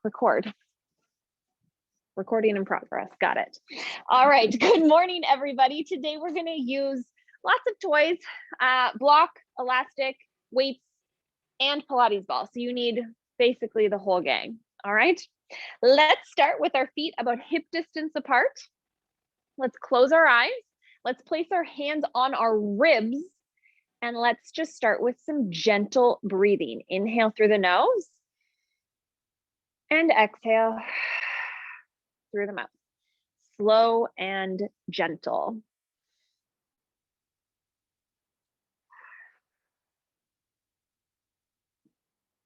Record. Recording in progress. Got it. All right. Good morning, everybody. Today we're going to use lots of toys, block, elastic, weights, and Pilates ball. So you need basically the whole gang. All right. Let's start with our feet about hip distance apart. Let's close our eyes. Let's place our hands on our ribs. And let's just start with some gentle breathing. Inhale through the nose. And exhale through the mouth. Slow and gentle.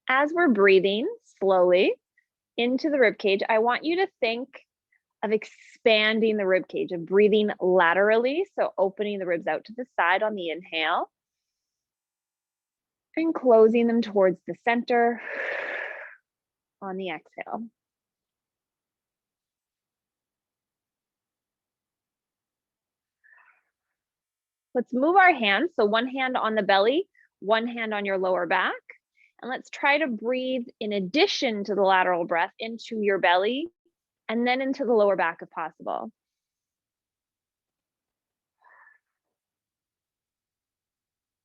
As we're breathing slowly into the rib cage, I want you to think of expanding the rib cage, of breathing laterally, so opening the ribs out to the side on the inhale and closing them towards the center on the exhale. Let's move our hands, so one hand on the belly, one hand on your lower back, and let's try to breathe in addition to the lateral breath into your belly and then into the lower back if possible.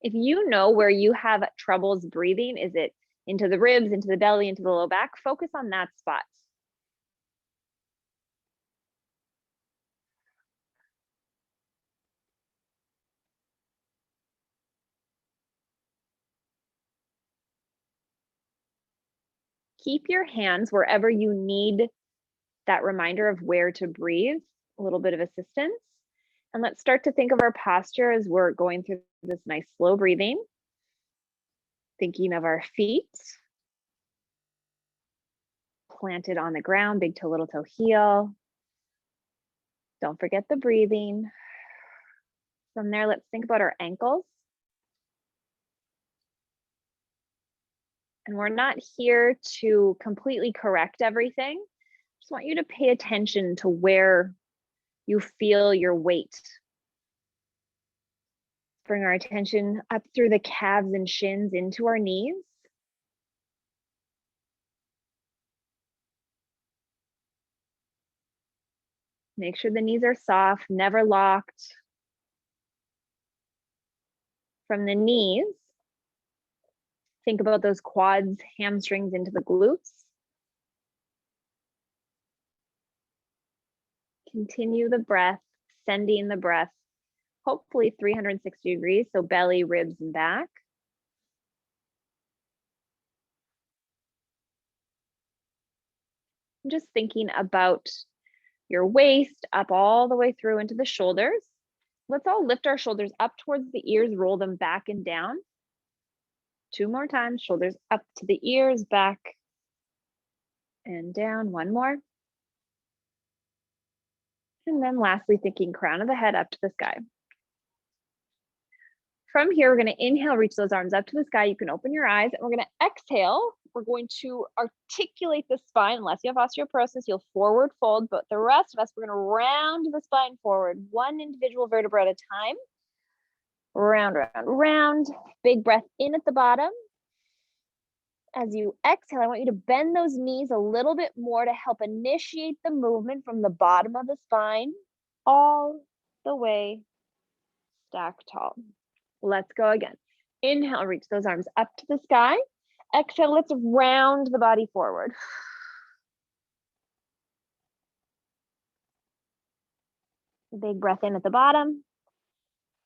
If you know where you have troubles breathing, is it into the ribs, into the belly, into the low back? Focus on that spot. Keep your hands wherever you need that reminder of where to breathe, a little bit of assistance. And let's start to think of our posture as we're going through this nice slow breathing. Thinking of our feet planted on the ground, big toe, little toe, heel. Don't forget the breathing. From there, let's think about our ankles. And we're not here to completely correct everything. Just want you to pay attention to where you feel your weight. Bring our attention up through the calves and shins into our knees. Make sure the knees are soft, never locked. From the knees, think about those quads, hamstrings into the glutes. Continue the breath, sending the breath, hopefully 360 degrees, so belly, ribs, and back. I'm just thinking about your waist up all the way through into the shoulders. Let's all lift our shoulders up towards the ears, roll them back and down. 2 more times, shoulders up to the ears, back and down. 1 more. And then lastly, thinking crown of the head up to the sky. From here, we're going to inhale, reach those arms up to the sky. You can open your eyes, and we're going to exhale. We're going to articulate the spine. Unless you have osteoporosis, you'll forward fold, but the rest of us, we're going to round the spine forward, one individual vertebra at a time. Round, round, round. Big breath in at the bottom. As you exhale, I want you to bend those knees a little bit more to help initiate the movement from the bottom of the spine all the way stack tall. Let's go again. Inhale, reach those arms up to the sky. Exhale, let's round the body forward. Big breath in at the bottom.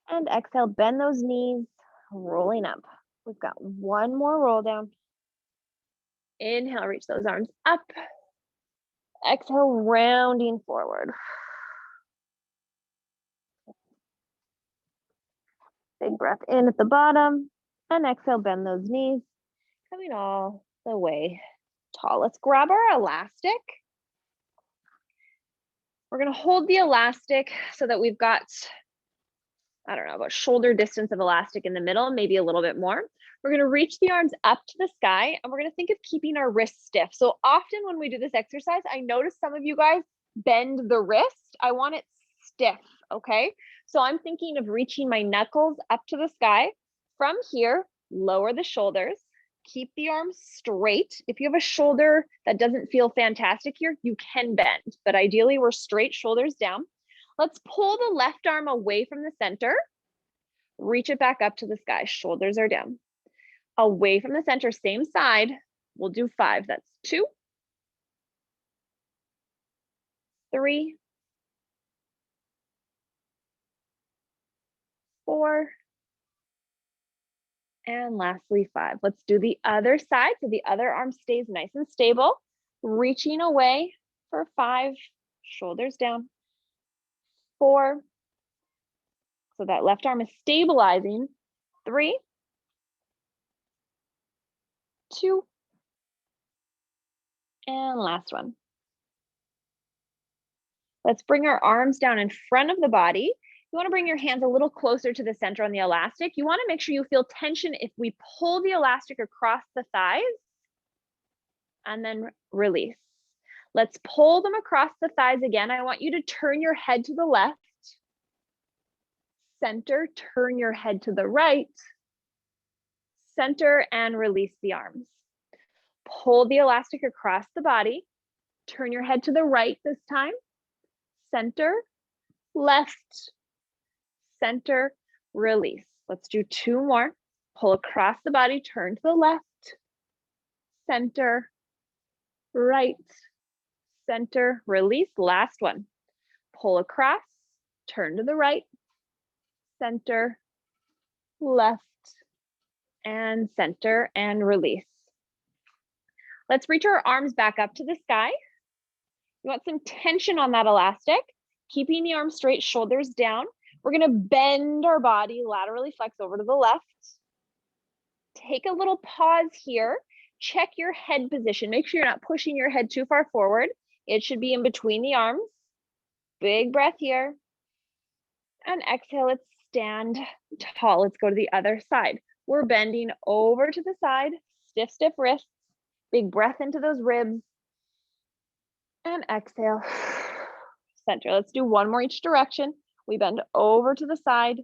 And exhale, bend those knees, rolling up. We've got 1 more roll down. Inhale, reach those arms up. Exhale, rounding forward. Big breath in at the bottom. And exhale, bend those knees, coming all the way tall. Let's grab our elastic. We're going to hold the elastic so that we've got, I don't know, about shoulder distance of elastic in the middle, maybe a little bit more. We're going to reach the arms up to the sky, and we're going to think of keeping our wrists stiff. So often when we do this exercise, I notice some of you guys bend the wrist. I want it stiff, okay? So I'm thinking of reaching my knuckles up to the sky. From here, lower the shoulders, Keep the arms straight. If you have a shoulder that doesn't feel fantastic here, you can bend, but ideally we're straight, shoulders down. Let's pull the left arm away from the center. Reach it back up to the sky. Shoulders are down. Away from the center, same side. We'll do 5. That's 2, 3, 4, and lastly 5. Let's do the other side. So the other arm stays nice and stable. Reaching away for 5, shoulders down. 4. So that left arm is stabilizing. 3, 2, and last one. Let's bring our arms down in front of the body. You want to bring your hands a little closer to the center on the elastic. You want to make sure you feel tension if we pull the elastic across the thighs and then release. Let's pull them across the thighs again. I want you to turn your head to the left. Center, turn your head to the right. Center and release the arms. Pull the elastic across the body. Turn your head to the right this time. Center, left, center, release. Let's do 2 more. Pull across the body, turn to the left, center, right, center, release. Last one. Pull across, turn to the right, center, left, and center, and release. Let's reach our arms back up to the sky. You want some tension on that elastic, keeping the arms straight, shoulders down. We're gonna bend our body, laterally flex over to the left. Take a little pause here. Check your head position. Make sure you're not pushing your head too far forward. It should be in between the arms. Big breath here. And exhale, let's stand tall. Let's go to the other side. We're bending over to the side, stiff, stiff wrists. Big breath into those ribs. And exhale, center. Let's do 1 more each direction. We bend over to the side.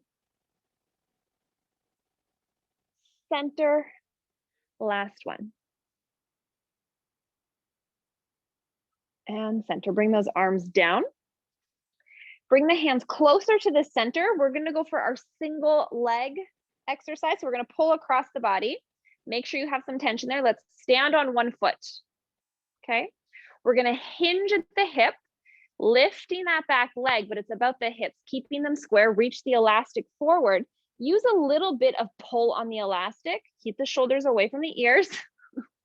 Center, last one. And center, bring those arms down. Bring the hands closer to the center. We're gonna go for our single leg exercise. So we're gonna pull across the body. Make sure you have some tension there. Let's stand on 1 foot, okay? We're gonna hinge at the hip, lifting that back leg, but it's about the hips, keeping them square. Reach the elastic forward. Use a little bit of pull on the elastic. Keep the shoulders away from the ears.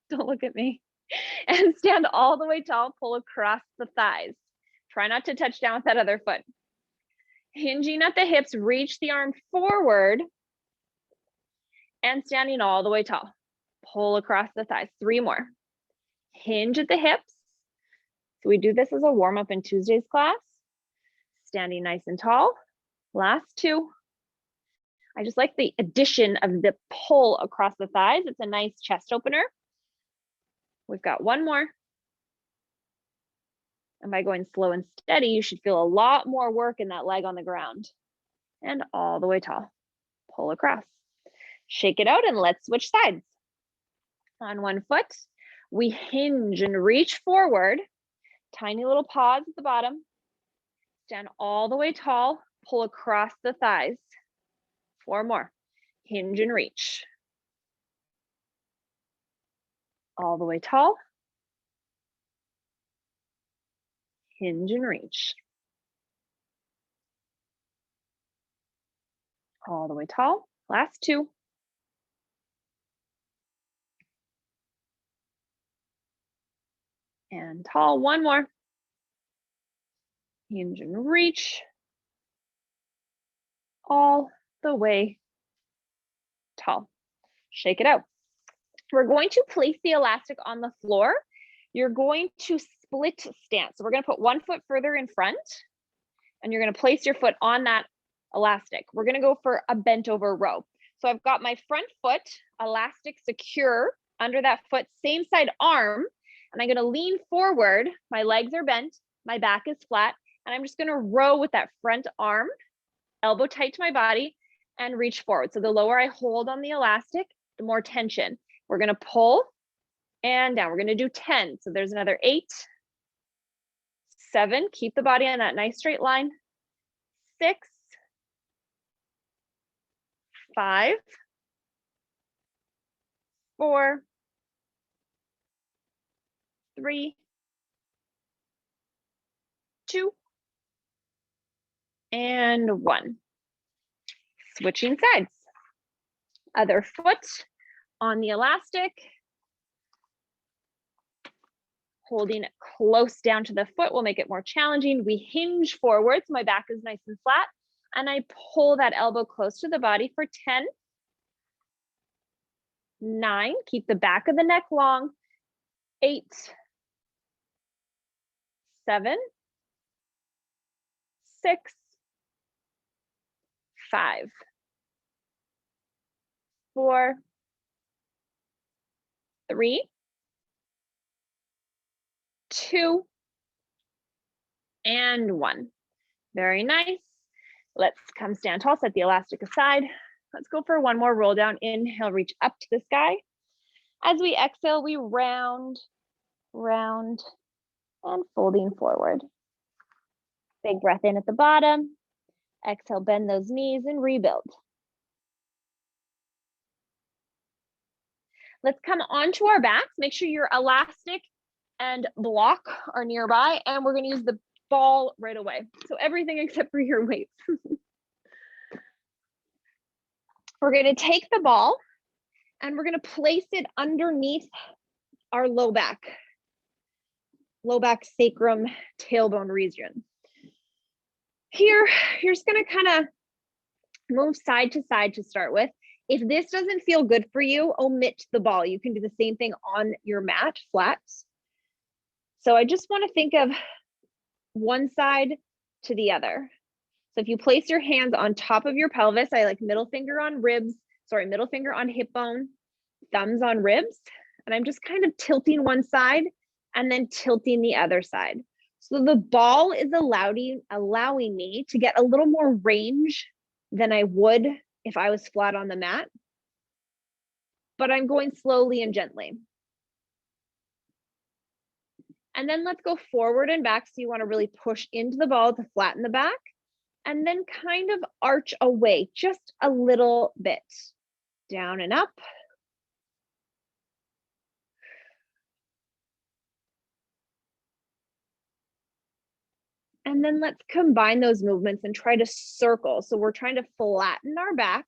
Don't look at me. And stand all the way tall, pull across the thighs. Try not to touch down with that other foot. Hinging at the hips, reach the arm forward and standing all the way tall. Pull across the thighs. 3 more. Hinge at the hips. So we do this as a warm-up in Tuesday's class. Standing nice and tall. Last 2. I just like the addition of the pull across the thighs. It's a nice chest opener. We've got 1 more. And by going slow and steady, you should feel a lot more work in that leg on the ground. And all the way tall. Pull across. Shake it out and let's switch sides. On 1 foot, we hinge and reach forward. Tiny little pause at the bottom. Stand all the way tall. Pull across the thighs. 4 more. Hinge and reach. All the way tall. Hinge and reach. All the way tall. Last 2. And tall. 1 more. Hinge and reach. All the way tall. Shake it out. We're going to place the elastic on the floor. You're going to split stance. So we're going to put 1 foot further in front and you're going to place your foot on that elastic. We're going to go for a bent over row. So I've got my front foot elastic secure under that foot, same side arm, and I'm going to lean forward. My legs are bent, my back is flat, and I'm just going to row with that front arm, elbow tight to my body, and reach forward. So the lower I hold on the elastic, the more tension. We're gonna pull and down. We're gonna do 10. So there's another 8, 7, keep the body on that nice straight line. 6, 5, 4, 3, 2, and 1. Switching sides. Other foot on the elastic. Holding it close down to the foot will make it more challenging. We hinge forward, so my back is nice and flat. And I pull that elbow close to the body for 10, 9, keep the back of the neck long, 8, 7, 6, 5, 4, 3, 2, and 1. Very nice. Let's come stand tall, set the elastic aside. Let's go for one more roll down. Inhale, reach up to the sky. As we exhale, we round, round, and folding forward. Big breath in at the bottom. Exhale, bend those knees and rebuild. Let's come onto our backs. Make sure your elastic and block are nearby, and we're going to use the ball right away. So everything except for your weights. We're going to take the ball and we're going to place it underneath our low back sacrum tailbone region. Here, you're just going to kind of move side to side to start with. If this doesn't feel good for you, omit the ball. You can do the same thing on your mat, flat. So I just want to think of one side to the other. So if you place your hands on top of your pelvis, I like middle finger on hip bone, thumbs on ribs, and I'm just kind of tilting one side and then tilting the other side. So the ball is allowing me to get a little more range than I would if I was flat on the mat, but I'm going slowly and gently. And then let's go forward and back. So you want to really push into the ball to flatten the back and then kind of arch away just a little bit. Down and up. And then let's combine those movements and try to circle. So we're trying to flatten our back.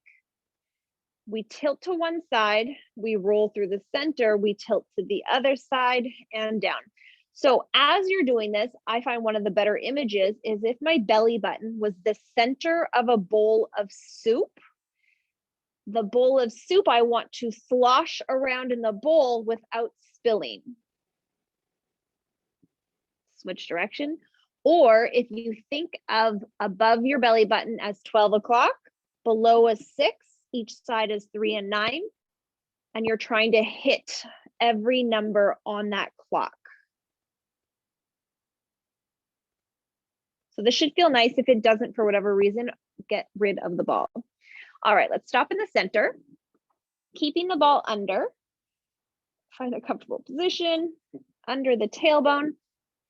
We tilt to one side, we roll through the center, we tilt to the other side and down. So as you're doing this, I find one of the better images is if my belly button was the center of a bowl of soup. The bowl of soup, I want to slosh around in the bowl without spilling. Switch direction. Or if you think of above your belly button as 12 o'clock, below as 6, each side is 3 and 9, and you're trying to hit every number on that clock. So this should feel nice. If it doesn't, for whatever reason, get rid of the ball. All right, let's stop in the center, keeping the ball under. Find a comfortable position under the tailbone.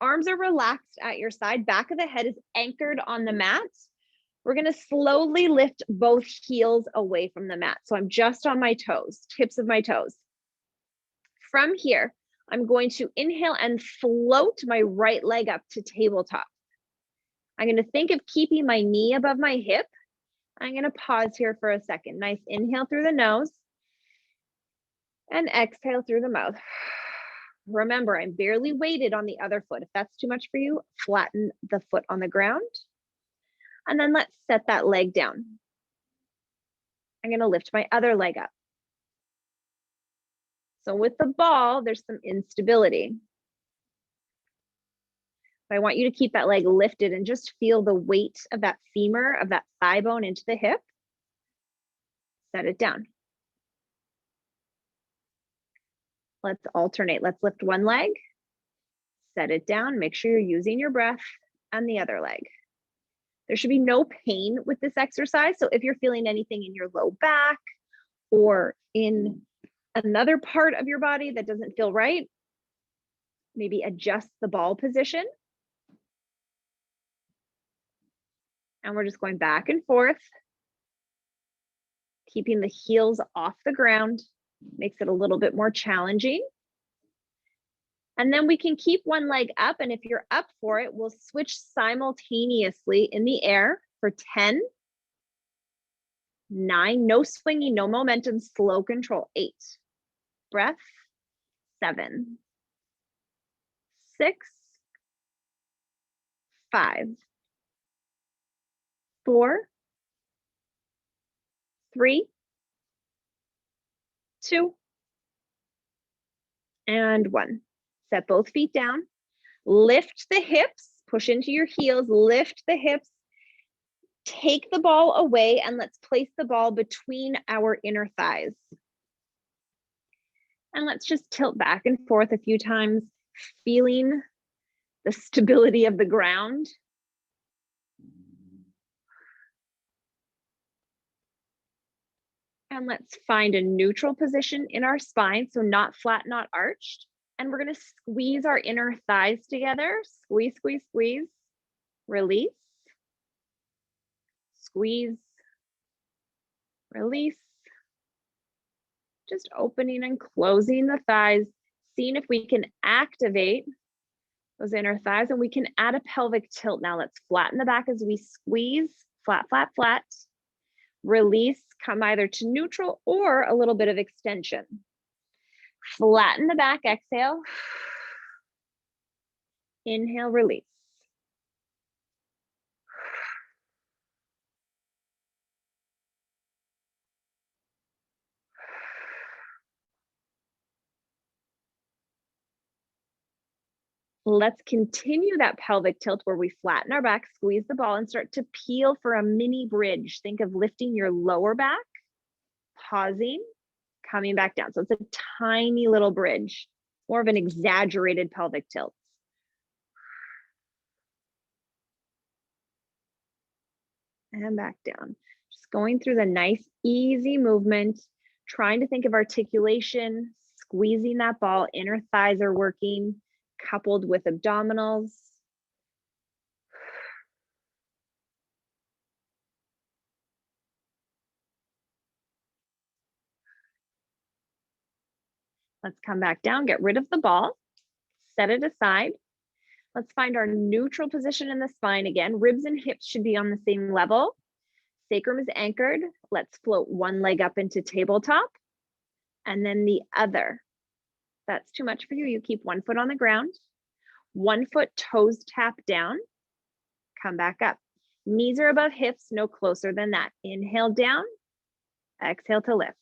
Arms are relaxed at your side. Back of the head is anchored on the mat. We're going to slowly lift both heels away from the mat. So I'm just on my toes, tips of my toes. From here, I'm going to inhale and float my right leg up to tabletop. I'm going to think of keeping my knee above my hip. I'm going to pause here for a second. Nice inhale through the nose and exhale through the mouth. Remember, I'm barely weighted on the other foot. If that's too much for you, flatten the foot on the ground. And then let's set that leg down. I'm going to lift my other leg up. So with the ball, there's some instability. But I want you to keep that leg lifted and just feel the weight of that femur, of that thigh bone into the hip. Set it down. Let's alternate. Let's lift one leg, set it down. Make sure you're using your breath and the other leg. There should be no pain with this exercise. So if you're feeling anything in your low back or in another part of your body that doesn't feel right, maybe adjust the ball position. And we're just going back and forth, keeping the heels off the ground, makes it a little bit more challenging. And then we can keep one leg up, and if you're up for it, we'll switch simultaneously in the air for 10, 9, no swinging, no momentum, slow control, 8, breath, 7, 6, 5, 4, 3, 2, and 1. Set both feet down, lift the hips, push into your heels, lift the hips, take the ball away, and let's place the ball between our inner thighs. And let's just tilt back and forth a few times, feeling the stability of the ground. And let's find a neutral position in our spine, so not flat, not arched. And we're going to squeeze our inner thighs together. Squeeze, squeeze, squeeze. Release. Squeeze. Release. Just opening and closing the thighs, seeing if we can activate those inner thighs, and we can add a pelvic tilt. Now let's flatten the back as we squeeze, flat, flat, flat. Release, come either to neutral or a little bit of extension. Flatten the back, exhale. Inhale, release. Let's continue that pelvic tilt where we flatten our back, squeeze the ball, and start to peel for a mini bridge. Think of lifting your lower back, pausing, coming back down. So it's a tiny little bridge, more of an exaggerated pelvic tilt. And back down. Just going through the nice, easy movement, trying to think of articulation, squeezing that ball, inner thighs are working, coupled with abdominals. Let's come back down, get rid of the ball, set it aside. Let's find our neutral position in the spine again. Ribs and hips should be on the same level. Sacrum is anchored. Let's float one leg up into tabletop and then the other. That's too much for you. You keep one foot on the ground, 1 foot toes tap down, come back up. Knees are above hips, no closer than that. Inhale down, exhale to lift.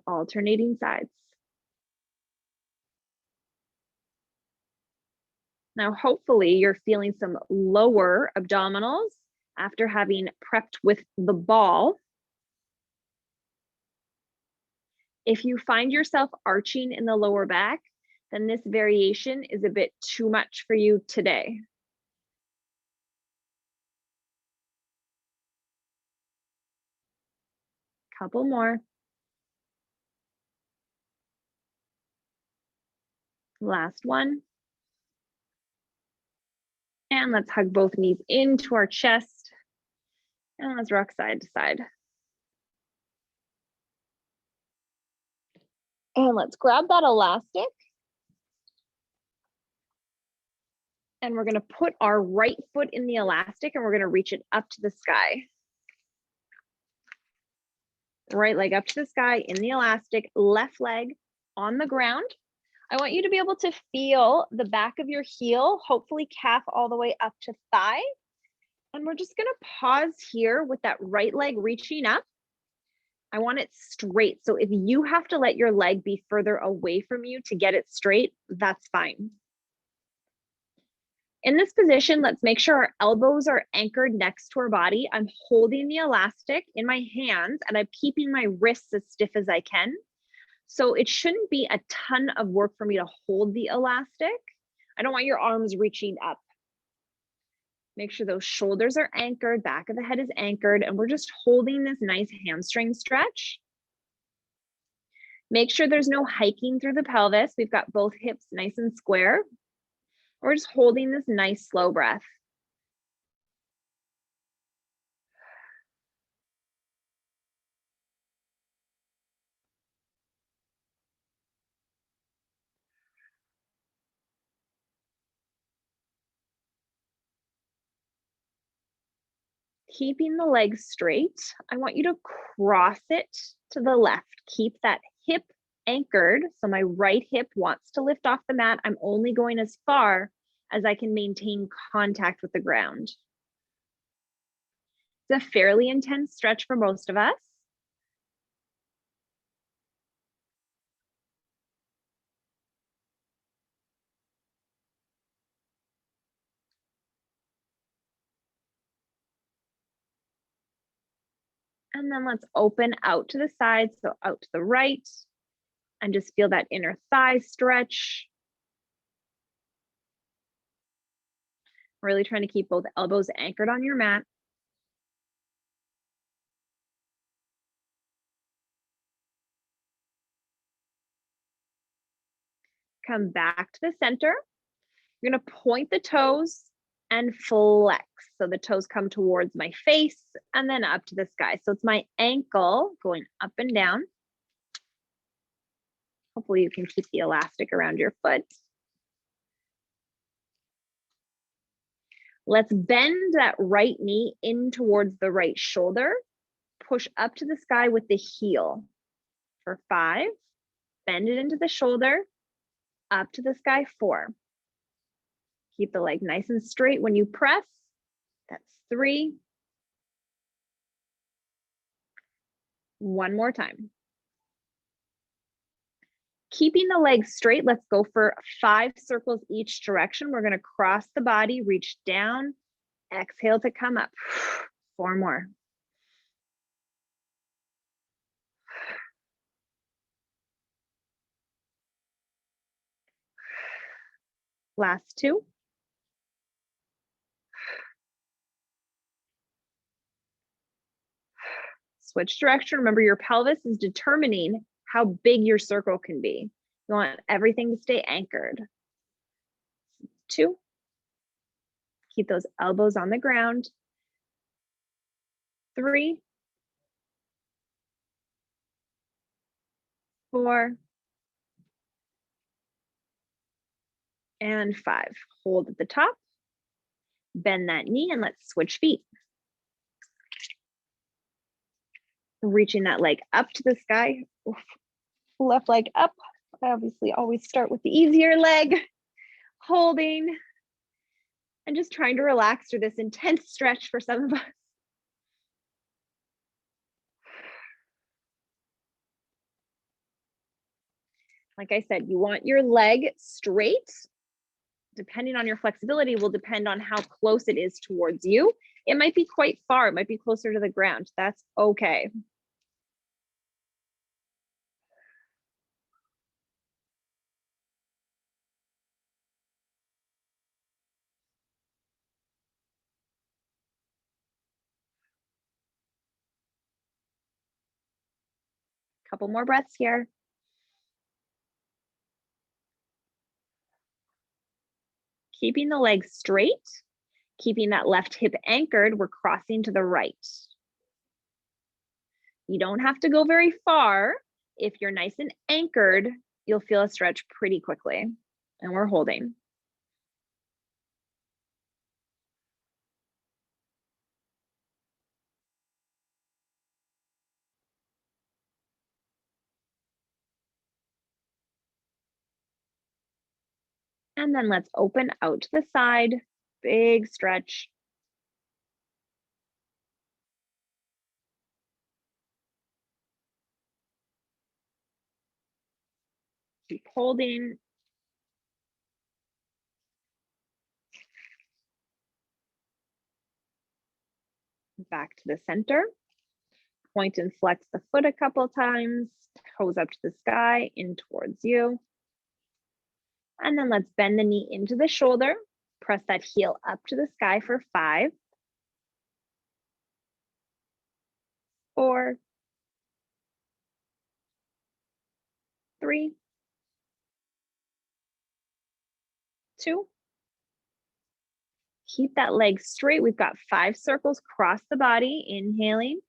Alternating sides. Now, hopefully you're feeling some lower abdominals after having prepped with the ball. If you find yourself arching in the lower back, then this variation is a bit too much for you today. Couple more. Last one. And let's hug both knees into our chest. And let's rock side to side. And let's grab that elastic. And we're going to put our right foot in the elastic and we're going to reach it up to the sky. Right leg up to the sky in the elastic, left leg on the ground. I want you to be able to feel the back of your heel, hopefully calf all the way up to thigh. And we're just going to pause here with that right leg reaching up. I want it straight. So if you have to let your leg be further away from you to get it straight, that's fine. In this position, let's make sure our elbows are anchored next to our body. I'm holding the elastic in my hands and I'm keeping my wrists as stiff as I can. So it shouldn't be a ton of work for me to hold the elastic. I don't want your arms reaching up. Make sure those shoulders are anchored, back of the head is anchored, and we're just holding this nice hamstring stretch. Make sure there's no hiking through the pelvis. We've got both hips nice and square. We're just holding this nice slow breath. Keeping the legs straight, I want you to cross it to the left. Keep that hip anchored. So my right hip wants to lift off the mat. I'm only going as far as I can maintain contact with the ground. It's a fairly intense stretch for most of us. And then let's open out to the side, so out to the right, and just feel that inner thigh stretch. Really trying to keep both elbows anchored on your mat. Come back to the center. You're gonna point the toes and flex. So the toes come towards my face and then up to the sky. So it's my ankle going up and down. Hopefully you can keep the elastic around your foot. Let's bend that right knee in towards the right shoulder. Push up to the sky with the heel. For 5, bend it into the shoulder, up to the sky, 4. Keep the leg nice and straight when you press. That's 3. One more time. Keeping the legs straight, let's go for 5 circles each direction. We're going to cross the body, reach down, exhale to come up. 4 more. Last 2. Switch direction. Remember, your pelvis is determining how big your circle can be. You want everything to stay anchored. 2. Keep those elbows on the ground. 3. 4. And 5. Hold at the top. Bend that knee and let's switch feet. Reaching that leg up to the sky. Oof. Left leg up. I obviously always start with the easier leg. Holding. And just trying to relax through this intense stretch for some of us. Like I said, you want your leg straight. Depending on your flexibility will depend on how close it is towards you. It might be quite far. It might be closer to the ground. That's okay. Couple more breaths here. Keeping the legs straight, keeping that left hip anchored, we're crossing to the right. You don't have to go very far. If you're nice and anchored, you'll feel a stretch pretty quickly. And we're holding. And then let's open out to the side, big stretch. Keep holding. Back to the center. Point and flex the foot a couple times, toes up to the sky, in towards you. And then let's bend the knee into the shoulder, Press that heel up to the sky for 5, 4, 3, 2. Keep that leg straight. We've got 5 circles across the body. Inhaling.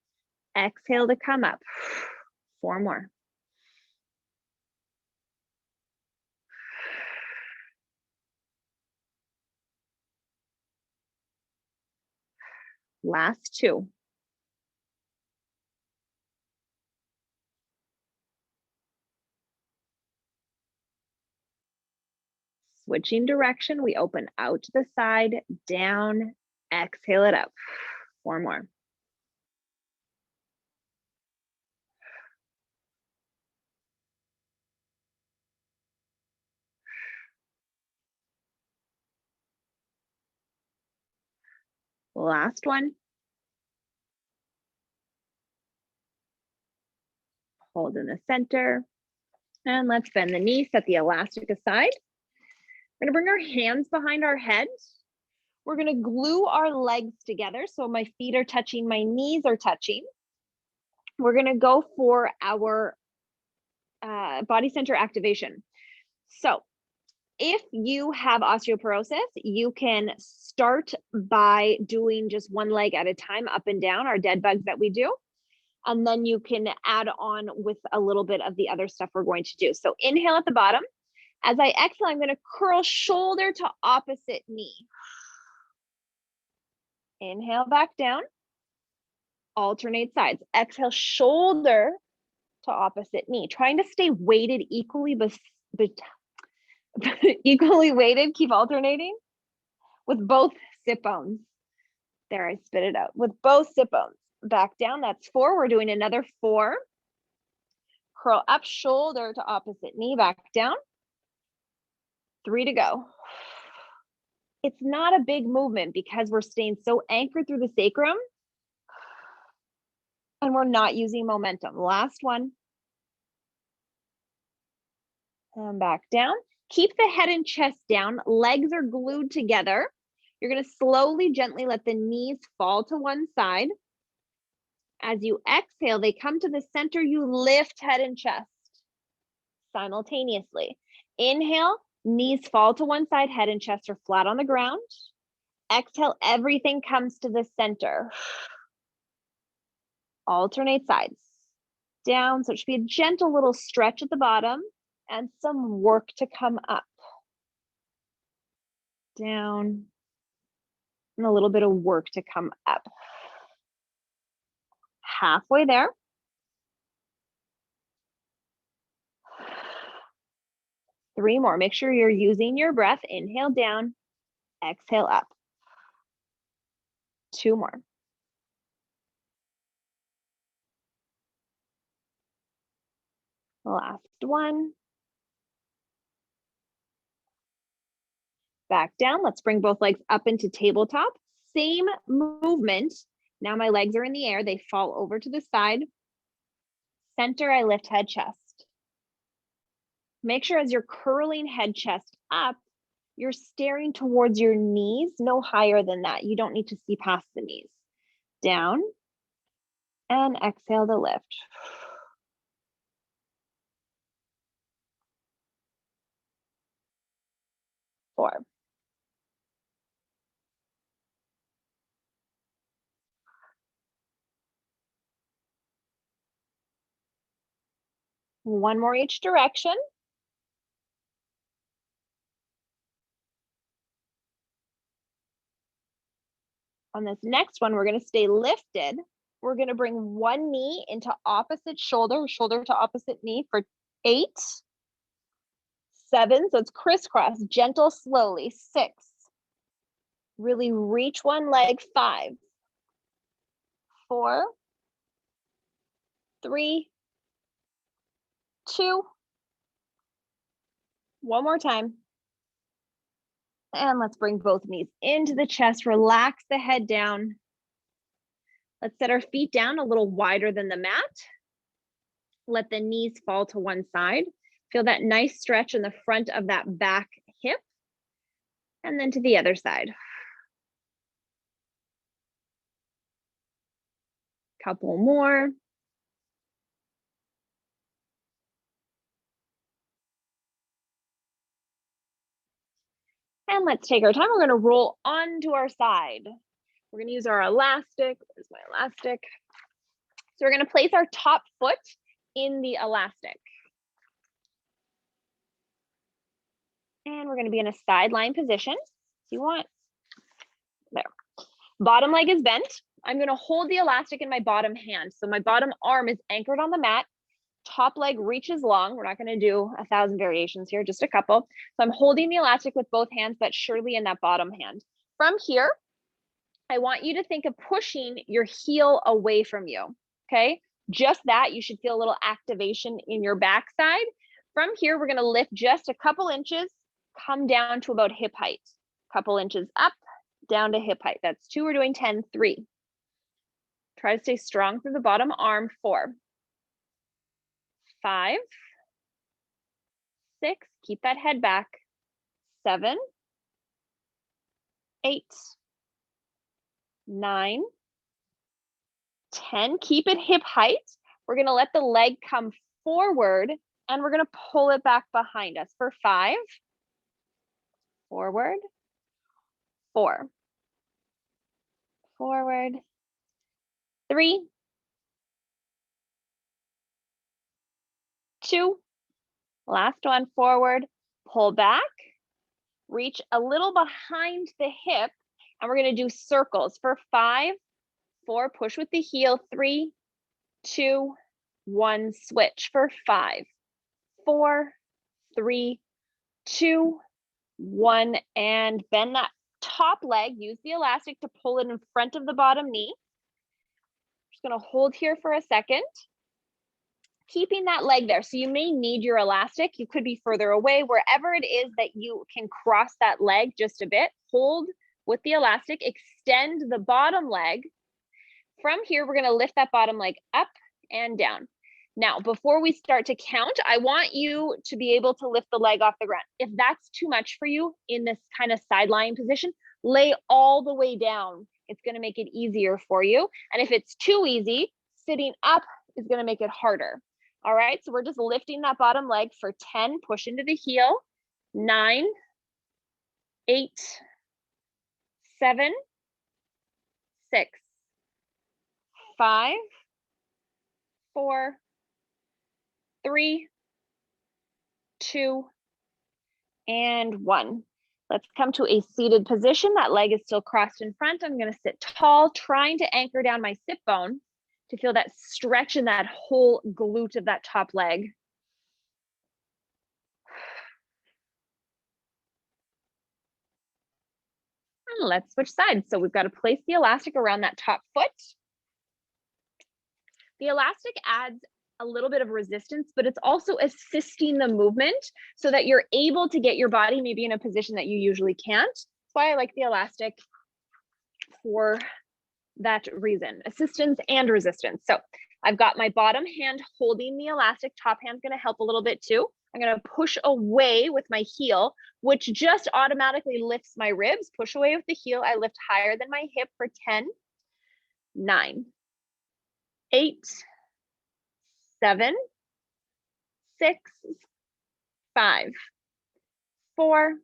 Exhale to come up. 4 more. Last 2. Switching direction, we open out to the side, down, exhale it up. 4 more. Last one. Hold in the center. And let's bend the knee, set the elastic aside. We're gonna bring our hands behind our head. We're gonna glue our legs together. So my feet are touching, my knees are touching. We're gonna go for our body center activation. So if you have osteoporosis, you can start by doing just one leg at a time, up and down, our dead bugs that we do. And then you can add on with a little bit of the other stuff we're going to do. So inhale at the bottom. As I exhale, I'm going to curl shoulder to opposite knee. Inhale back down. Alternate sides. Exhale, shoulder to opposite knee. Trying to stay weighted equally, equally weighted. Keep alternating with both sit bones. There, I spit it out. With both sit bones. Back down. That's 4. We're doing another 4. Curl up, shoulder to opposite knee. Back down. 3 to go. It's not a big movement because we're staying so anchored through the sacrum and we're not using momentum. Last one. And back down. Keep the head and chest down. Legs are glued together. You're going to slowly, gently let the knees fall to one side. As you exhale, they come to the center. You lift head and chest simultaneously. Inhale. Knees fall to one side, head and chest are flat on the ground. Exhale, everything comes to the center. Alternate sides. Down, so it should be a gentle little stretch at the bottom and some work to come up. Down, and a little bit of work to come up. Halfway there. Three more. Make sure you're using your breath. Inhale down, exhale up. 2 more. Last one. Back down. Let's bring both legs up into tabletop. Same movement. Now my legs are in the air. They fall over to the side. Center, I lift head, chest. Make sure as you're curling head, chest up, you're staring towards your knees, no higher than that. You don't need to see past the knees. Down, and exhale to lift. 4. One more each direction. On this next one, we're going to stay lifted. We're going to bring one knee into opposite shoulder, shoulder to opposite knee for 8, 7. So it's crisscross, gentle, slowly. 6. Really reach one leg. 5, 4, 3, 2. One more time. And let's bring both knees into the chest. Relax the head down. Let's set our feet down a little wider than the mat. Let the knees fall to one side. Feel that nice stretch in the front of that back hip. And then to the other side. Couple more. And let's take our time. We're going to roll onto our side. We're going to use our elastic. Where's my elastic? So we're going to place our top foot in the elastic. And we're going to be in a side lying position. If you want. There. Bottom leg is bent. I'm going to hold the elastic in my bottom hand. So my bottom arm is anchored on the mat. Top leg reaches long. We're not going to do 1,000 variations here, just a couple. So I'm holding the elastic with both hands, but surely in that bottom hand. From here, I want you to think of pushing your heel away from you, okay? Just that, you should feel a little activation in your backside. From here, we're gonna lift just a couple inches, come down to about hip height. Couple inches up, down to hip height. That's 2, we're doing 10, 3. Try to stay strong through the bottom arm, 4. 5, 6, keep that head back. 7, 8, 9, 10, keep it hip height. We're gonna let the leg come forward and we're gonna pull it back behind us for 5, forward, 4, forward, 3, 2, last one, forward, pull back, reach a little behind the hip, and we're gonna do circles for 5, 4, push with the heel, 3, 2, 1, switch for 5, 4, 3, 2, 1, and bend that top leg. Use the elastic to pull it in front of the bottom knee. Just gonna hold here for a second. Keeping that leg there. So you may need your elastic. You could be further away, wherever it is that you can cross that leg just a bit. Hold with the elastic, extend the bottom leg. From here, we're gonna lift that bottom leg up and down. Now, before we start to count, I want you to be able to lift the leg off the ground. If that's too much for you in this kind of side lying position, lay all the way down. It's gonna make it easier for you. And if it's too easy, sitting up is gonna make it harder. All right, so we're just lifting that bottom leg for 10, push into the heel, 9, 8, 7, 6, 5, 4, 3, 2, and 1. Let's come to a seated position. That leg is still crossed in front. I'm gonna sit tall, trying to anchor down my sit bone to feel that stretch in that whole glute of that top leg. And let's switch sides. So we've got to place the elastic around that top foot. The elastic adds a little bit of resistance, but it's also assisting the movement so that you're able to get your body maybe in a position that you usually can't. That's why I like the elastic for that reason, assistance and resistance. So I've got my bottom hand holding the elastic, top hand's gonna help a little bit too. I'm gonna push away with my heel, which just automatically lifts my ribs. Push away with the heel, I lift higher than my hip for 10, 9, 8, 7, 6, 5, 4,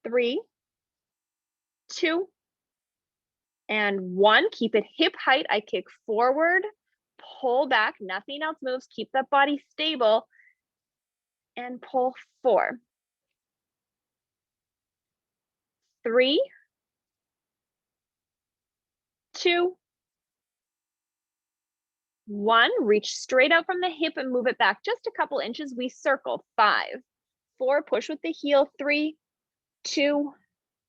3, 2, and 1. Keep it hip height. I kick forward, pull back, nothing else moves. Keep that body stable and pull 4, 3, 2, 1. Reach straight out from the hip and move it back just a couple inches. We circle 5, 4, push with the heel, 3, 2,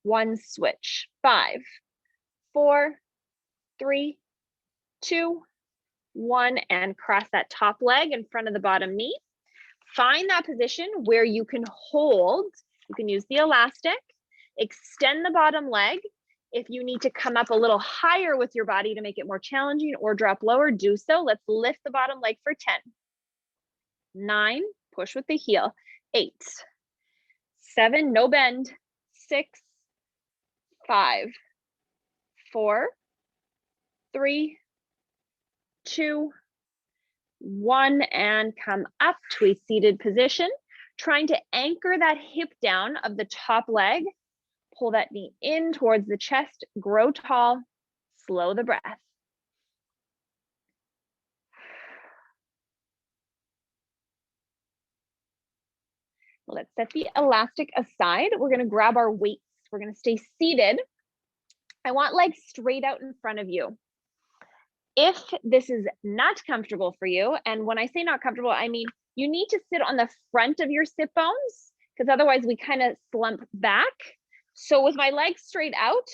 1, switch 5, 4, 3, 2, 1, and cross that top leg in front of the bottom knee. Find that position where you can hold. You can use the elastic, extend the bottom leg. If you need to come up a little higher with your body to make it more challenging or drop lower, do so. Let's lift the bottom leg for 10, 9, push with the heel, 8, 7, no bend, 6, 5, 4, 3, 2, 1, and come up to a seated position, trying to anchor that hip down of the top leg. Pull that knee in towards the chest, grow tall, slow the breath. Let's set the elastic aside. We're gonna grab our weights. We're gonna stay seated. I want legs straight out in front of you. If this is not comfortable for you, and when I say not comfortable, I mean you need to sit on the front of your sit bones, because otherwise we kind of slump back. So with my legs straight out,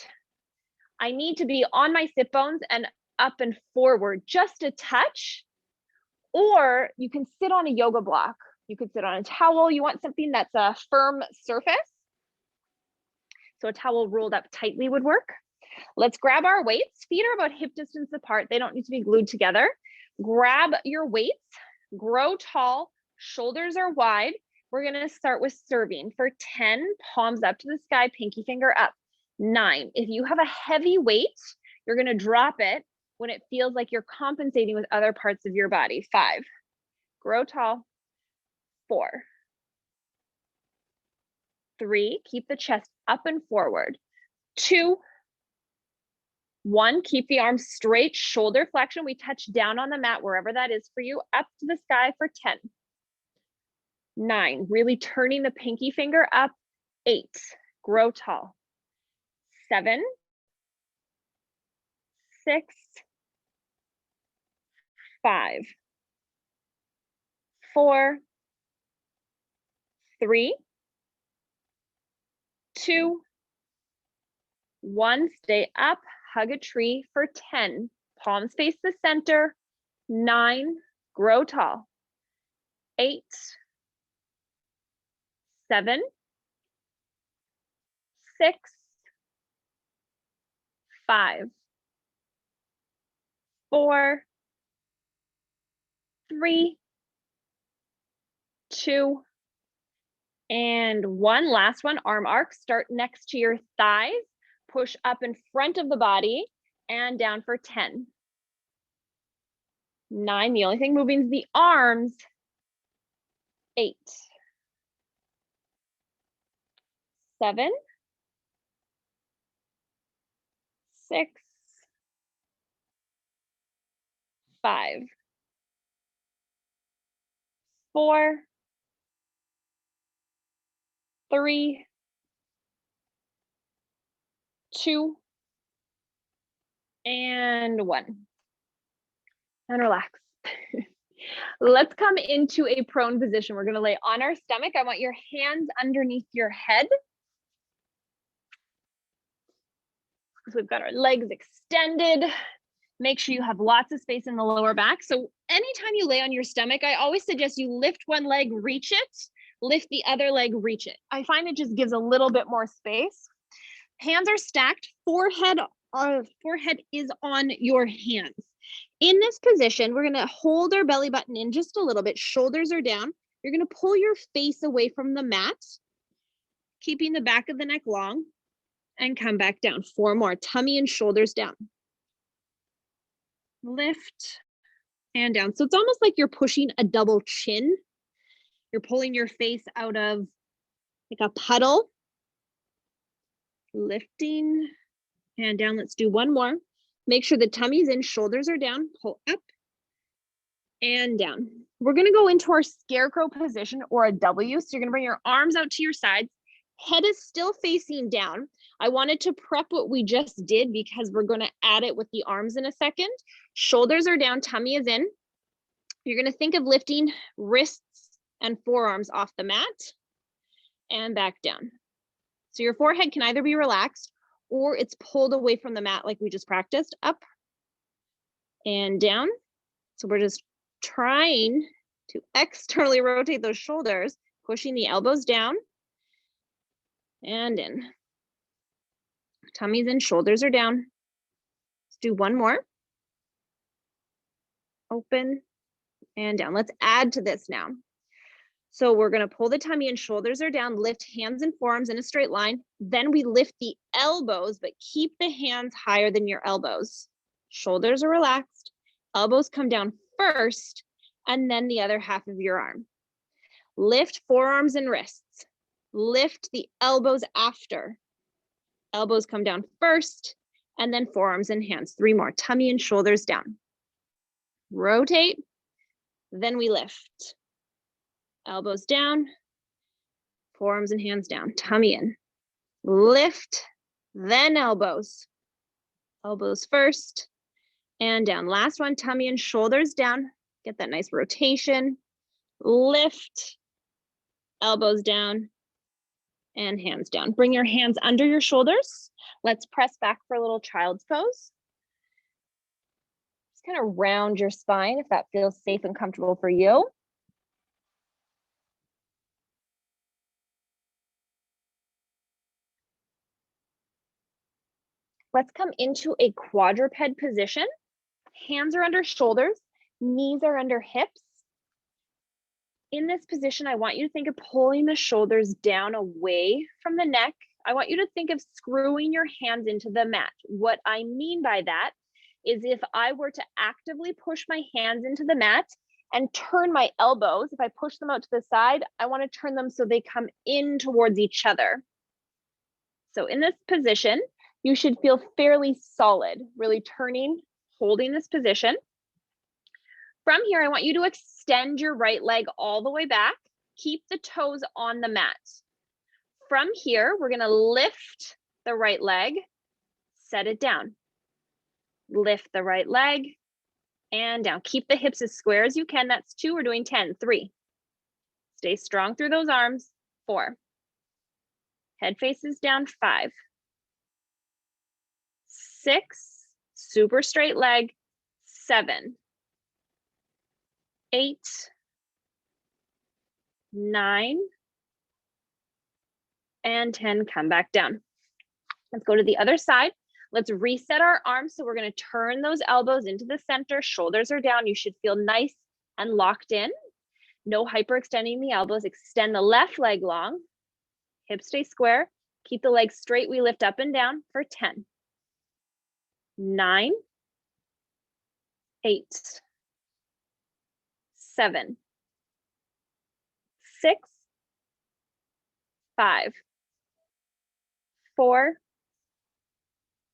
I need to be on my sit bones and up and forward just a touch. Or you can sit on a yoga block. You could sit on a towel. You want something that's a firm surface. So a towel rolled up tightly would work. Let's grab our weights. Feet are about hip distance apart. They don't need to be glued together. Grab your weights, grow tall, shoulders are wide. We're gonna start with serving for 10, palms up to the sky, pinky finger up. 9, if you have a heavy weight, you're gonna drop it when it feels like you're compensating with other parts of your body. 5, grow tall. 4, 3, keep the chest up and forward. 2, 1, keep the arms straight, shoulder flexion. We touch down on the mat, wherever that is for you, up to the sky for 10. 9, really turning the pinky finger up. 8, grow tall. 7, 6, 5, 4, 3, 2, 1, stay up, hug a tree for 10. Palms face the center. 9, grow tall. 8, 7, 6, 5, 4, 3, 2, and 1. Last one, arm arc. Start next to your thighs. Push up in front of the body and down for 10. 9, the only thing moving is the arms. 8, 7, 6, 5, 4, 3, 2, and 1. And relax. Let's come into a prone position. We're going to lay on our stomach. I want your hands underneath your head. So we've got our legs extended. Make sure you have lots of space in the lower back. So anytime you lay on your stomach, I always suggest you lift one leg, reach it, lift the other leg, reach it. I find it just gives a little bit more space. Hands are stacked, forehead is on your hands. In this position, we're gonna hold our belly button in just a little bit, shoulders are down. You're gonna pull your face away from the mat, keeping the back of the neck long, and come back down. 4 more, tummy and shoulders down. Lift and down. So it's almost like you're pushing a double chin. You're pulling your face out of like a puddle. Lifting and down. Let's do 1 more. Make sure the tummy's in, shoulders are down, pull up and down. We're gonna go into our scarecrow position or a W. So you're gonna bring your arms out to your sides. Head is still facing down. I wanted to prep what we just did because we're gonna add it with the arms in a second. Shoulders are down, tummy is in. You're gonna think of lifting wrists and forearms off the mat and back down. So your forehead can either be relaxed or it's pulled away from the mat like we just practiced, up and down. So we're just trying to externally rotate those shoulders, pushing the elbows down and in. Tummy's in, shoulders are down. Let's do 1 more. Open and down. Let's add to this now. So we're going to pull the tummy and shoulders are down, lift hands and forearms in a straight line. Then we lift the elbows, but keep the hands higher than your elbows. Shoulders are relaxed. Elbows come down first, and then the other half of your arm. Lift forearms and wrists. Lift the elbows after. Elbows come down first, and then forearms and hands. 3 more. Tummy and shoulders down. Rotate. Then we lift. Elbows down, forearms and hands down, tummy in. Lift, then elbows. Elbows first and down. Last one, tummy and shoulders down. Get that nice rotation. Lift, elbows down, and hands down. Bring your hands under your shoulders. Let's press back for a little child's pose. Just kind of round your spine if that feels safe and comfortable for you. Let's come into a quadruped position. Hands are under shoulders, knees are under hips. In this position, I want you to think of pulling the shoulders down away from the neck. I want you to think of screwing your hands into the mat. What I mean by that is if I were to actively push my hands into the mat and turn my elbows, if I push them out to the side, I want to turn them so they come in towards each other. So in this position, you should feel fairly solid, really turning, holding this position. From here, I want you to extend your right leg all the way back. Keep the toes on the mat. From here, we're gonna lift the right leg, set it down. Lift the right leg and down. Keep the hips as square as you can. That's 2, we're doing 10, 3. Stay strong through those arms, 4. Head faces down, 5. 6, super straight leg, 7, 8, 9, and 10, come back down. Let's go to the other side. Let's reset our arms. So we're going to turn those elbows into the center, shoulders are down. You should feel nice and locked in. No hyperextending the elbows. Extend the left leg long, hips stay square. Keep the legs straight. We lift up and down for 10. 9, 8, 7, 6, 5, 4,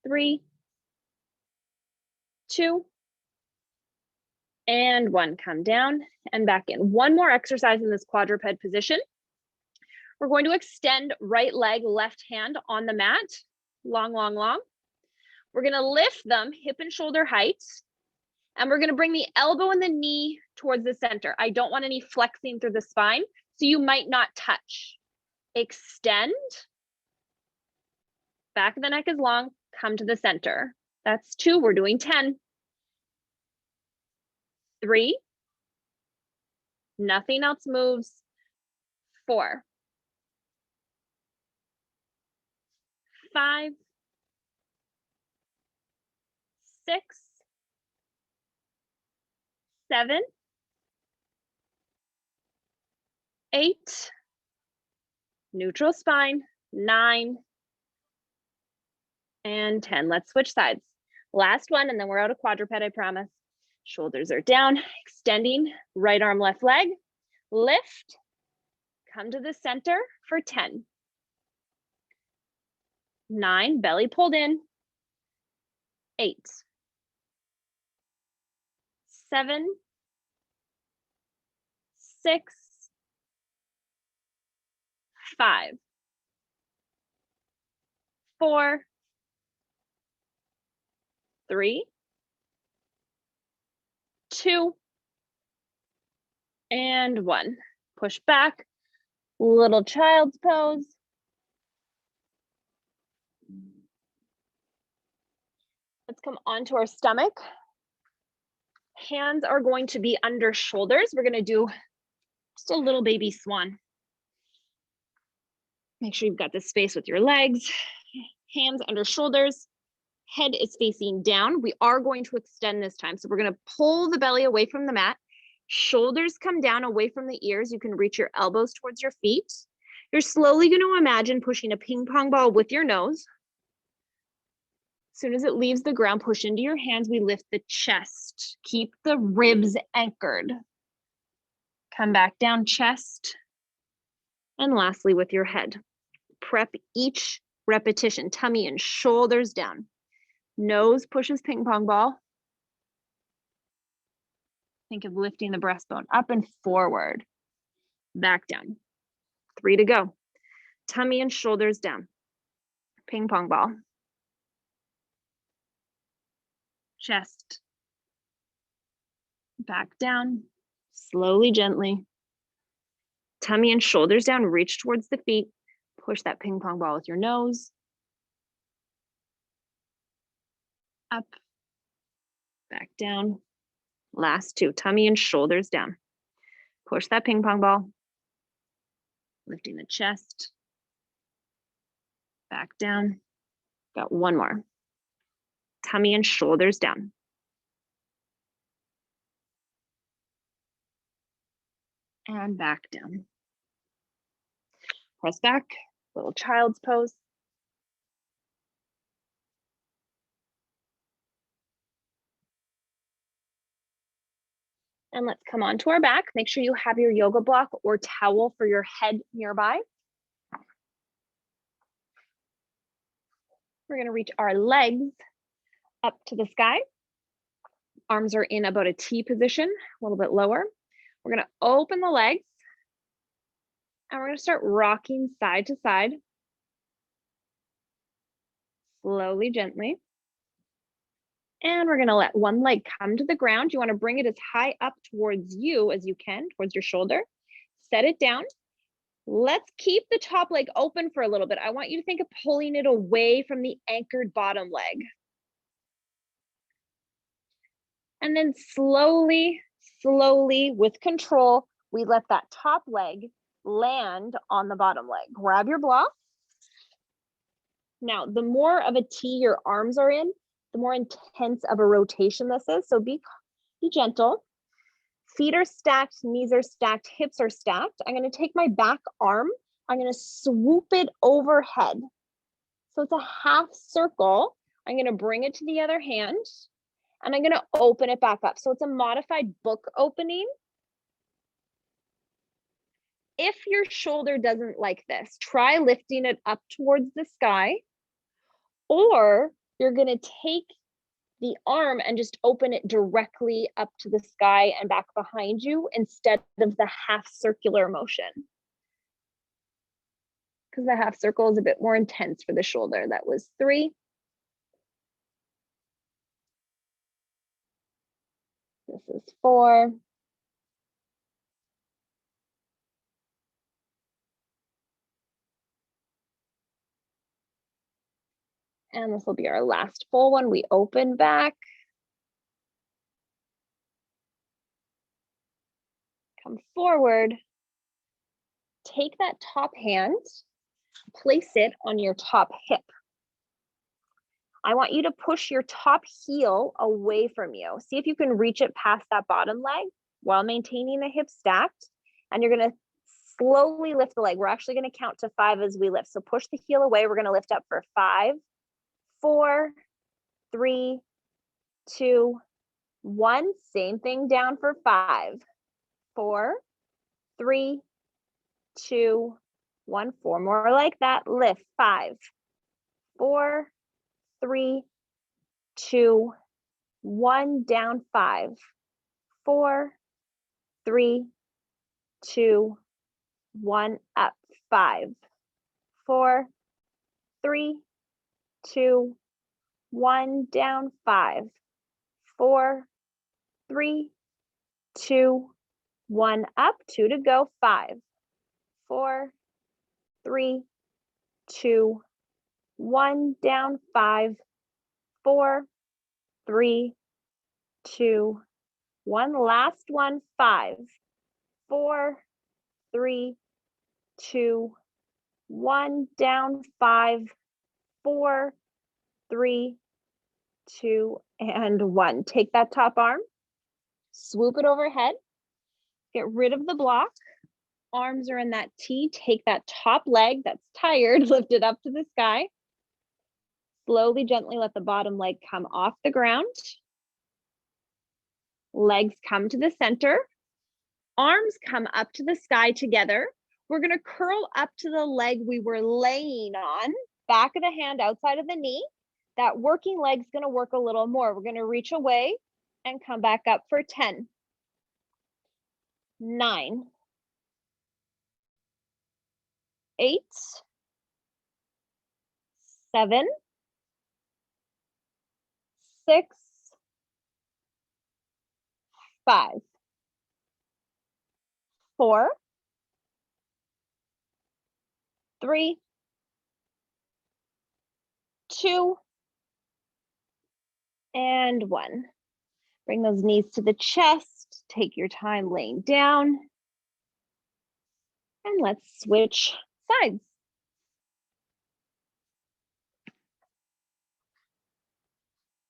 3, 2, and 1. Come down and back in. One more exercise in this quadruped position. We're going to extend right leg, left hand on the mat. Long, long, long. We're going to lift them hip and shoulder height, and we're going to bring the elbow and the knee towards the center. I don't want any flexing through the spine, so you might not touch. Extend. Back of the neck is long. Come to the center. That's 2. We're doing 10. 3. Nothing else moves. 4. 5. 6, 7, 8, neutral spine, 9, and 10. Let's switch sides. Last one, and then we're out of quadruped, I promise. Shoulders are down, extending, right arm, left leg, lift, come to the center for 10. 9, belly pulled in, 8, 7, 6, 5, 4, 3, 2, and 1. Push back, little child's pose. Let's come onto our stomach. Hands are going to be under shoulders. We're going to do just a little baby swan. Make sure you've got the space with your legs. Hands under shoulders. Head is facing down. We are going to extend this time. So we're going to pull the belly away from the mat. Shoulders come down away from the ears. You can reach your elbows towards your feet. You're slowly going to imagine pushing a ping pong ball with your nose. As soon as it leaves the ground, push into your hands. We lift the chest. Keep the ribs anchored. Come back down, chest. And lastly, with your head. Prep each repetition. Tummy and shoulders down. Nose pushes ping pong ball. Think of lifting the breastbone up and forward. Back down. 3 to go. Tummy and shoulders down. Ping pong ball. Chest. Back down. Slowly, gently. Tummy and shoulders down. Reach towards the feet. Push that ping pong ball with your nose. Up. Back down. Last 2. Tummy and shoulders down. Push that ping pong ball. Lifting the chest. Back down. Got 1 more. Tummy and shoulders down. And back down. Press back. Little child's pose. And let's come onto our back. Make sure you have your yoga block or towel for your head nearby. We're going to reach our legs up to the sky. Arms are in about a T position, a little bit lower. We're going to open the legs. And we're going to start rocking side to side. Slowly, gently. And we're going to let one leg come to the ground. You want to bring it as high up towards you as you can, towards your shoulder. Set it down. Let's keep the top leg open for a little bit. I want you to think of pulling it away from the anchored bottom leg. And then slowly, slowly, with control, we let that top leg land on the bottom leg. Grab your block. Now, the more of a T your arms are in, the more intense of a rotation this is. So be gentle. Feet are stacked, knees are stacked, hips are stacked. I'm going to take my back arm. I'm going to swoop it overhead. So it's a half circle. I'm going to bring it to the other hand. And I'm going to open it back up. So it's a modified book opening. If your shoulder doesn't like this, try lifting it up towards the sky. Or you're going to take the arm and just open it directly up to the sky and back behind you instead of the half circular motion. Because the half circle is a bit more intense for the shoulder. That was 3. This is 4. And this will be our last full one. We open back. Come forward. Take that top hand, place it on your top hip. I want you to push your top heel away from you. See if you can reach it past that bottom leg while maintaining the hip stacked. And you're going to slowly lift the leg. We're actually going to count to 5 as we lift. So push the heel away. We're going to lift up for 5, 4, 3, 2, 1. Same thing down for 5, 4, 3, 2, 1. 4 more like that. Lift. 5, 4, 3, 2, 1. Down. 5, 4, 3, 2, 1. Up. 5, 4, 3, 2, 1. Down. 5, 4, 3, 2, 1. Up. 2 to go. 5, 4, 3, 2, 1. Down. 5, 4, 3, 2, 1. Last one. 5, 4, 3, 2, 1. Down. 5, 4, 3, 2, and 1. Take that top arm, swoop it overhead. Get rid of the block. Arms are in that T. Take that top leg that's tired, lift it up to the sky. Slowly, gently let the bottom leg come off the ground. Legs come to the center. Arms come up to the sky together. We're going to curl up to the leg we were laying on. Back of the hand outside of the knee. That working leg's going to work a little more. We're going to reach away and come back up for 10, 9, 8, 7, 6, 5, 4, 3, 2, and 1. Bring those knees to the chest. Take your time laying down. And let's switch sides.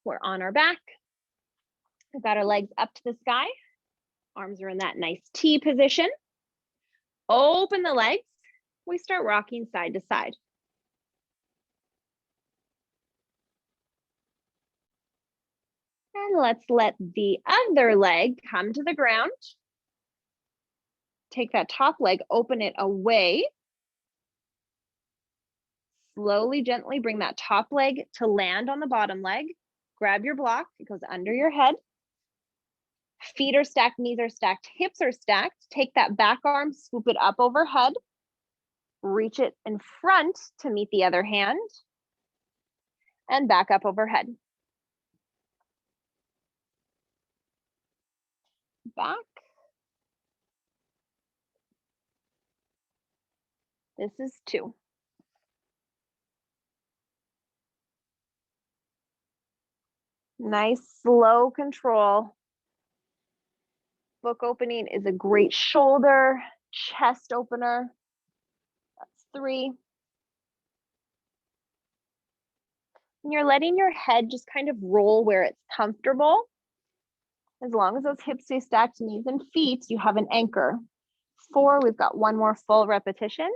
We're on our back. We've got our legs up to the sky. Arms are in that nice T position. Open the legs. We start rocking side to side. And let's let the other leg come to the ground. Take that top leg, open it away. Slowly, gently bring that top leg to land on the bottom leg. Grab your block, it goes under your head. Feet are stacked, knees are stacked, hips are stacked. Take that back arm, swoop it up overhead. Reach it in front to meet the other hand. And back up overhead. Back. This is 2. Nice, slow control. Book opening is a great shoulder, chest opener. That's 3. And you're letting your head just kind of roll where it's comfortable. As long as those hips stay stacked, knees and feet, you have an anchor. 4, we've got one more full repetition.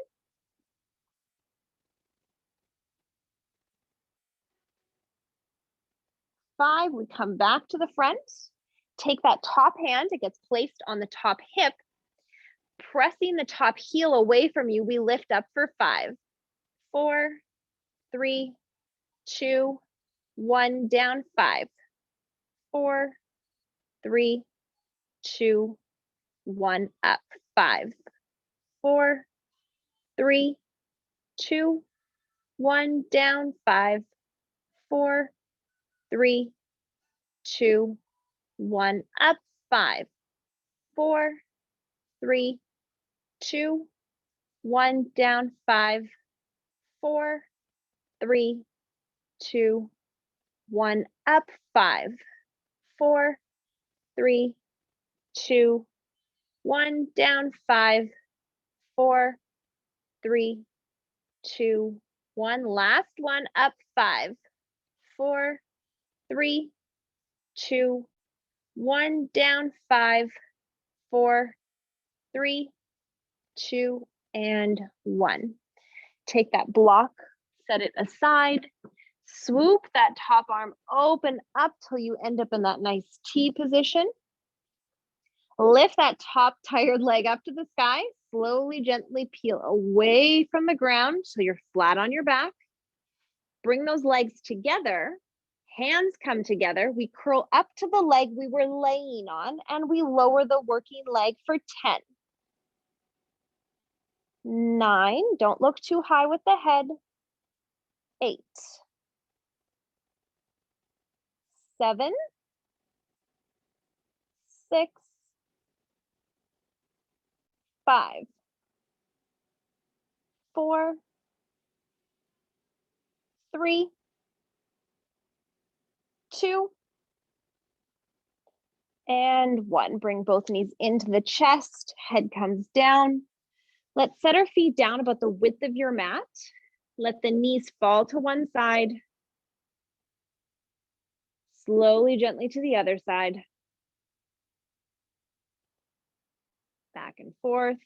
5, we come back to the front. Take that top hand, it gets placed on the top hip. Pressing the top heel away from you, we lift up for 5, 4, 3, 2, 1, down 5, 4, 3, 2, 1, up 5, 4, 3, 2, 1, down 5, 4, 3, 2, 1, up 5, 4, 3, 2, 1, down 5, 4, 3, 2, 1, up 5, 4, 3, 2, 1, down 5, 4, 3, 2, 1. Last one, up 5, 4, 3, 2, 1, down 5, 4, 3, 2, and 1. Take that block, set it aside, swoop that top arm open up till you end up in that nice T position. Lift that top tired leg up to the sky. Slowly, gently peel away from the ground so you're flat on your back. Bring those legs together. Hands come together. We curl up to the leg we were laying on and we lower the working leg for 10. 9, don't look too high with the head. 8, 7, 6, 5, 4, 3, 2, and 1. Bring both knees into the chest, head comes down. Let's set our feet down about the width of your mat. Let the knees fall to one side. Slowly, gently to the other side. Back and forth.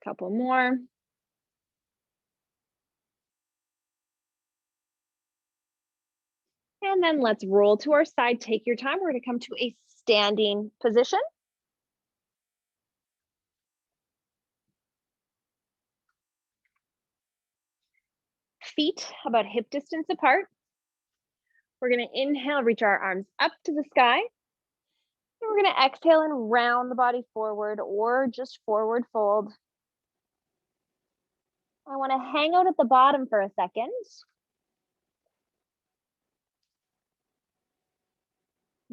Couple more. And then let's roll to our side. Take your time. We're going to come to a standing position. Feet about hip distance apart. We're going to inhale, reach our arms up to the sky. And we're going to exhale and round the body forward or just forward fold. I want to hang out at the bottom for a second.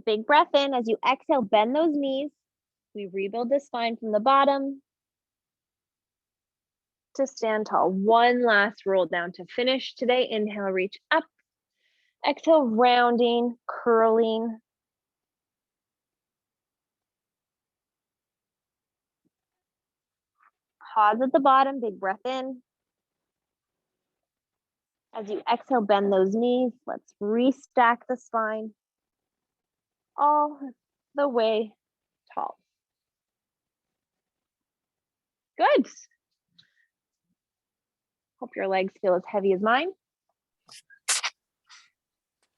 Big breath in. As you exhale, bend those knees. We rebuild the spine from the bottom to stand tall. One last roll down to finish today. Inhale, reach up. Exhale, rounding, curling. Pause at the bottom, big breath in. As you exhale, bend those knees. Let's restack the spine all the way tall. Good. Hope your legs feel as heavy as mine.